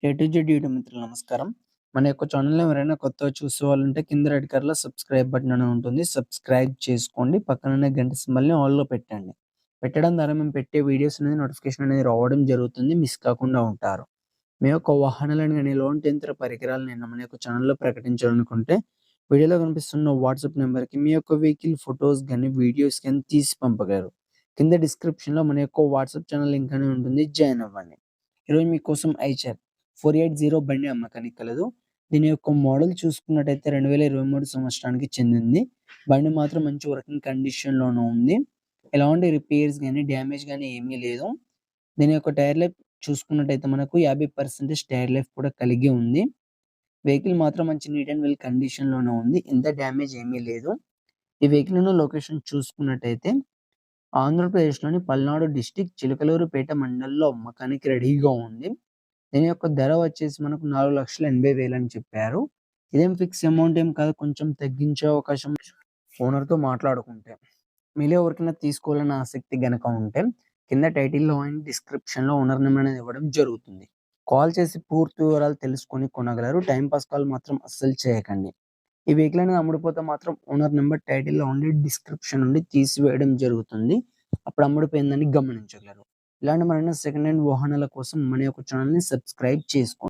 A to Z YouTube మిత్రులు నమస్కారం. మన యొక్క ఛానల్‌ని ఎవరైనా కొత్తగా చూసేవాళ్ళుంటే కింద రెడ్ కలర్‌లో సబ్స్క్రైబ్ బటన్ అని ఉంటుంది. సబ్స్క్రైబ్ చేసుకోండి. పక్కనున్న గంట సింబల్‌ని ఆల్‌లో పెట్టండి. పెట్టడం ద్వారా మేము పెట్టే వీడియోస్ అనేది నోటిఫికేషన్ అనేది రావడం జరుగుతుంది. మిస్ కాకుండా ఉంటారు. మీ యొక్క వాహనాలను గాని, ఎలాంటి యంత్ర పరికరాలనైనా మన యొక్క ఛానల్‌లో ప్రకటించాలనుకుంటే వీడియోలో కనిపిస్తున్న వాట్సాప్ నంబర్‌కి మీ యొక్క వెహికల్ ఫోటోస్ గాని, వీడియోస్ గాని తీసి పంపగలరు. కింద డిస్క్రిప్షన్‌లో మన యొక్క వాట్సాప్ ఛానల్ లింక్ అనేది ఉంటుంది. జాయిన్ అవ్వండి. ఈరోజు మీకోసం ఐచర్ 480 బండి అమ్మకానికి కలదు. దీని యొక్క మోడల్ చూసుకున్నట్టయితే 2023 సంవత్సరానికి చెందింది. బండి మాత్రం మంచి వర్కింగ్ కండిషన్‌లోనే ఉంది. ఎలాంటి రిపేర్స్ గాని, డ్యామేజ్ గాని ఏమీ లేదు. దీని యొక్క టైర్ లైఫ్ చూసుకున్నట్టయితే మనకు 50% టైర్ లైఫ్ కూడా కలిగి ఉంది. వెహికల్ మాత్రం మంచి నీట్ అండ్ వెల్ కండిషన్‌లోనే ఉంది. ఎంత డ్యామేజ్ ఏమీ లేదు. ఈ వెహికల్ ఉన్న లొకేషన్ చూసుకున్నట్టయితే ఆంధ్రప్రదేశ్‌లోని పల్నాడు డిస్ట్రిక్ట్ చిలకలూరుపేట మండలంలో అమ్మకానికి రెడీగా ఉంది. దీని యొక్క ధర వచ్చేసి మనకు 4,80,000 అని చెప్పారు. ఇదేం ఫిక్స్ అమౌంట్ ఏం కాదు. కొంచెం తగ్గించే అవకాశం ఓనర్‌తో మాట్లాడుకుంటే. మీలో ఎవరికైనా తీసుకోవాలన్న ఆసక్తి గనక ఉంటే కింద టైటిల్‌లో అండ్ డిస్క్రిప్షన్‌లో ఓనర్ నెంబర్ అనేది ఇవ్వడం జరుగుతుంది. కాల్ చేసి పూర్తి వివరాలు తెలుసుకొని కొనగలరు. టైమ్ పాస్ కాల్ మాత్రం అస్సలు చేయకండి. ఈ వెహికల్ అనేది అమ్ముడుపోతే మాత్రం ఓనర్ నెంబర్ టైటిల్‌లో ఉండి డిస్క్రిప్షన్ నుండి తీసివేయడం జరుగుతుంది. అప్పుడు అమ్ముడుపోయిందని గమనించగలరు. ఇలాంటి మరిన్ని సెకండ్ హ్యాండ్ వాహనాల కోసం మన యొక్క ఛానెల్‌ని సబ్స్క్రైబ్ చేసుకోండి.